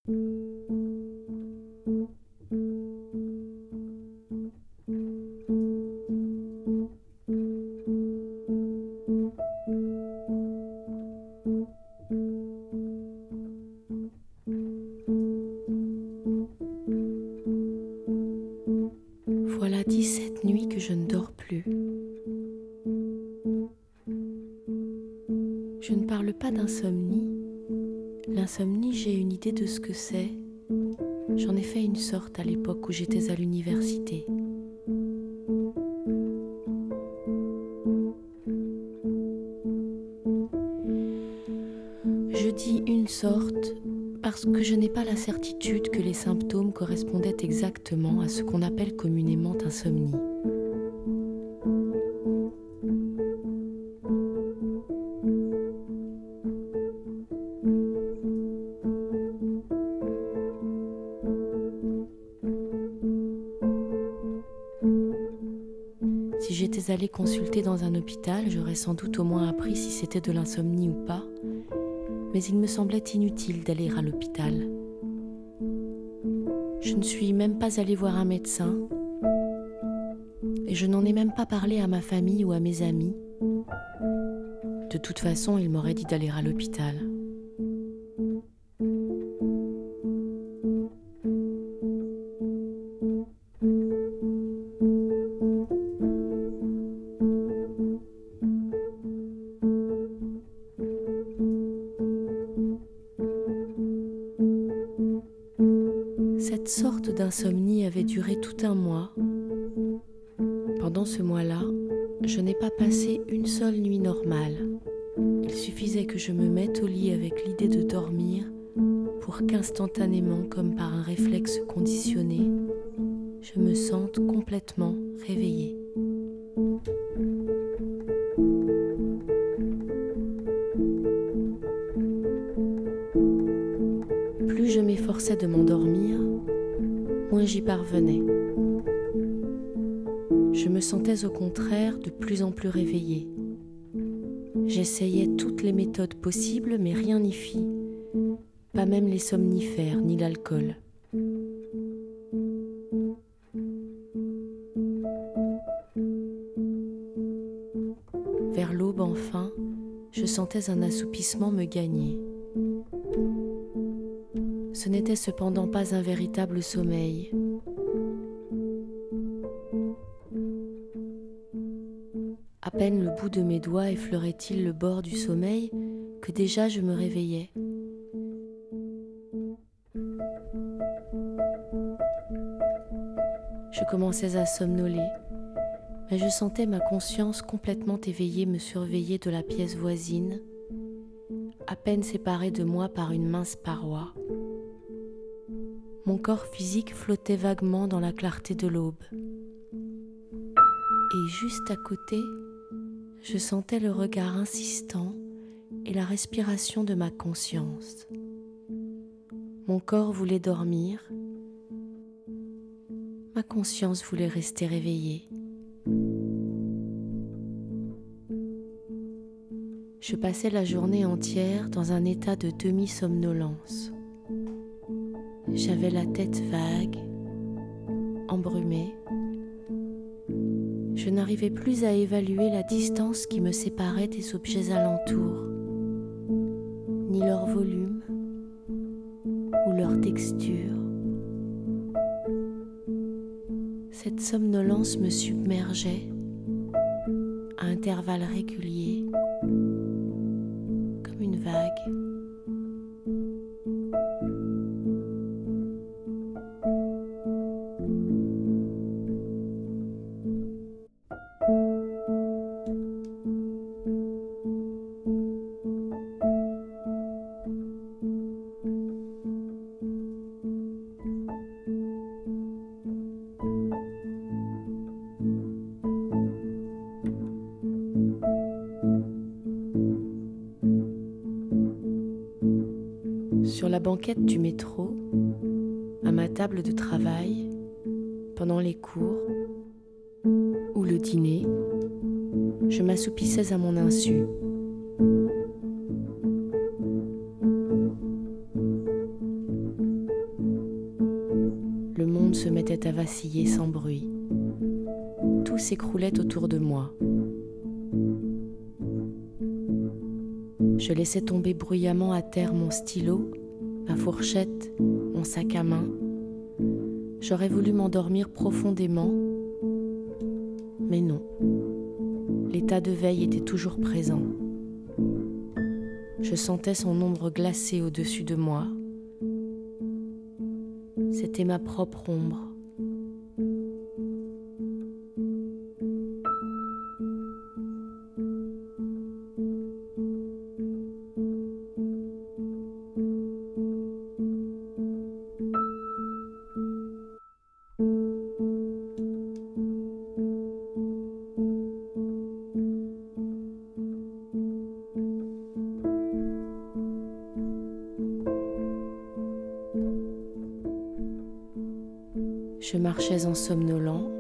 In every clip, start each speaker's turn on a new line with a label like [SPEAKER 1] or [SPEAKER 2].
[SPEAKER 1] Voilà 17 nuits que je ne dors plus. Je ne parle pas d'insomnie. L'insomnie, j'ai une idée de ce que c'est. J'en ai fait une sorte à l'époque où j'étais à l'université. Je dis une sorte parce que je n'ai pas la certitude que les symptômes correspondaient exactement à ce qu'on appelle communément insomnie. Si j'étais allée consulter dans un hôpital, j'aurais sans doute au moins appris si c'était de l'insomnie ou pas, mais il me semblait inutile d'aller à l'hôpital. Je ne suis même pas allée voir un médecin, et je n'en ai même pas parlé à ma famille ou à mes amis. De toute façon, ils m'auraient dit d'aller à l'hôpital. Cette sorte d'insomnie avait duré tout un mois. Pendant ce mois-là, je n'ai pas passé une seule nuit normale. Il suffisait que je me mette au lit avec l'idée de dormir pour qu'instantanément, comme par un réflexe conditionné, je me sente complètement réveillée. Plus je m'efforçais de m'endormir, moins j'y parvenais. Je me sentais au contraire de plus en plus réveillée. J'essayais toutes les méthodes possibles, mais rien n'y fit. Pas même les somnifères ni l'alcool. Vers l'aube enfin, je sentais un assoupissement me gagner. Ce n'était cependant pas un véritable sommeil. À peine le bout de mes doigts effleurait-il le bord du sommeil que déjà je me réveillais. Je commençais à somnoler, mais je sentais ma conscience complètement éveillée me surveiller de la pièce voisine, à peine séparée de moi par une mince paroi. Mon corps physique flottait vaguement dans la clarté de l'aube. Et juste à côté, je sentais le regard insistant et la respiration de ma conscience. Mon corps voulait dormir, ma conscience voulait rester réveillée. Je passais la journée entière dans un état de demi-somnolence. J'avais la tête vague, embrumée. Je n'arrivais plus à évaluer la distance qui me séparait des objets alentours, ni leur volume ou leur texture. Cette somnolence me submergeait à intervalles réguliers, comme une vague. Sur la banquette du métro, à ma table de travail, pendant les cours ou le dîner, je m'assoupissais à mon insu. vacillé sans bruit. Tout s'écroulait autour de moi. Je laissais tomber bruyamment à terre mon stylo, ma fourchette, mon sac à main. J'aurais voulu m'endormir profondément, mais non. L'état de veille était toujours présent. Je sentais son ombre glacée au-dessus de moi. C'était ma propre ombre. Je marchais en somnolent,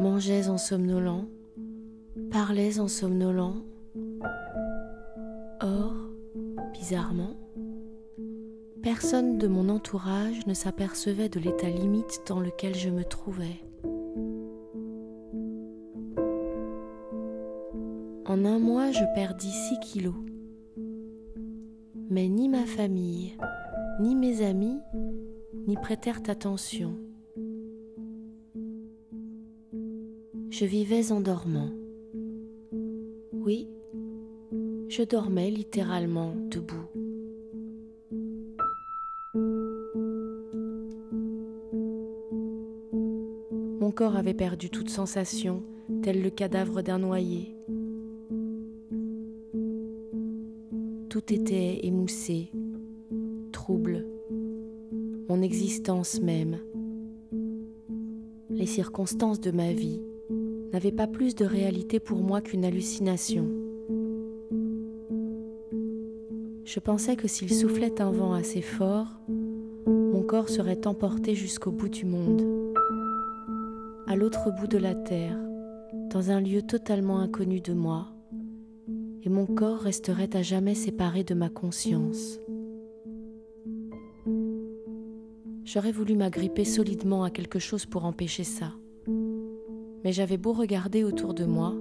[SPEAKER 1] mangeais en somnolent, parlais en somnolent. Or, bizarrement, personne de mon entourage ne s'apercevait de l'état limite dans lequel je me trouvais. En un mois, je perdis 6 kilos. Mais ni ma famille, ni mes amis n'y prêtèrent attention. Je vivais en dormant. Oui, je dormais littéralement debout. Mon corps avait perdu toute sensation, tel le cadavre d'un noyé. Tout était émoussé, trouble, mon existence même. Les circonstances de ma vie n'avaient pas plus de réalité pour moi qu'une hallucination. Je pensais que s'il soufflait un vent assez fort, mon corps serait emporté jusqu'au bout du monde, à l'autre bout de la terre, dans un lieu totalement inconnu de moi, et mon corps resterait à jamais séparé de ma conscience. J'aurais voulu m'agripper solidement à quelque chose pour empêcher ça. Mais j'avais beau regarder autour de moi,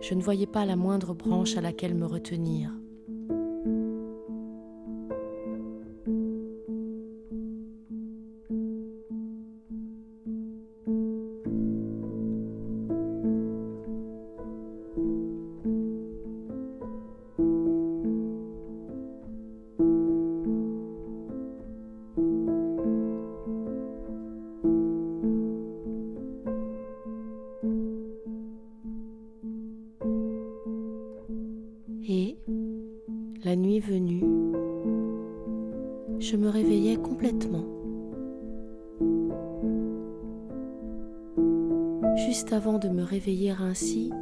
[SPEAKER 1] je ne voyais pas la moindre branche à laquelle me retenir. Et, la nuit venue, je me réveillais complètement. Juste avant de me réveiller ainsi,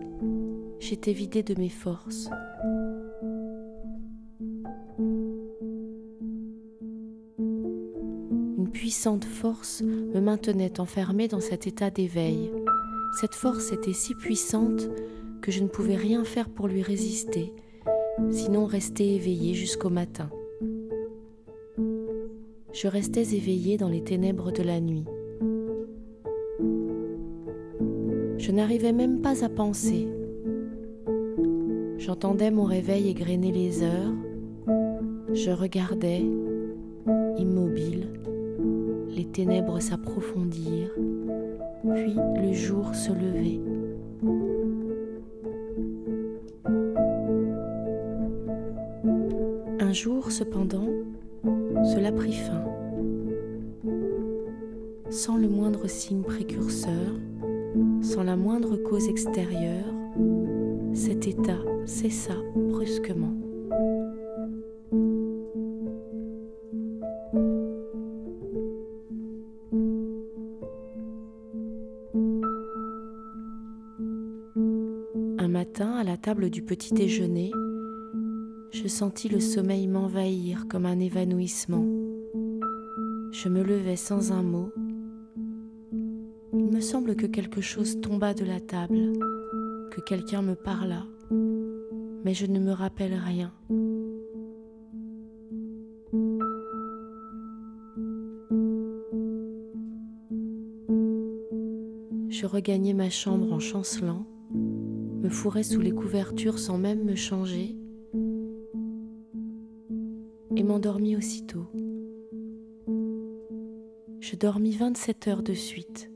[SPEAKER 1] j'étais vidée de mes forces. Une puissante force me maintenait enfermée dans cet état d'éveil. Cette force était si puissante que je ne pouvais rien faire pour lui résister, sinon rester éveillée jusqu'au matin. Je restais éveillée dans les ténèbres de la nuit. Je n'arrivais même pas à penser. J'entendais mon réveil égrener les heures. Je regardais, immobile, les ténèbres s'approfondir, puis le jour se lever. Un jour, cependant, cela prit fin. Sans le moindre signe précurseur, sans la moindre cause extérieure, cet état cessa brusquement. Un matin, à la table du petit déjeuner, je sentis le sommeil m'envahir comme un évanouissement. Je me levai sans un mot. Il me semble que quelque chose tomba de la table, que quelqu'un me parla, mais je ne me rappelle rien. Je regagnai ma chambre en chancelant, me fourrai sous les couvertures sans même me changer et m'endormis aussitôt. Je dormis 27 heures de suite.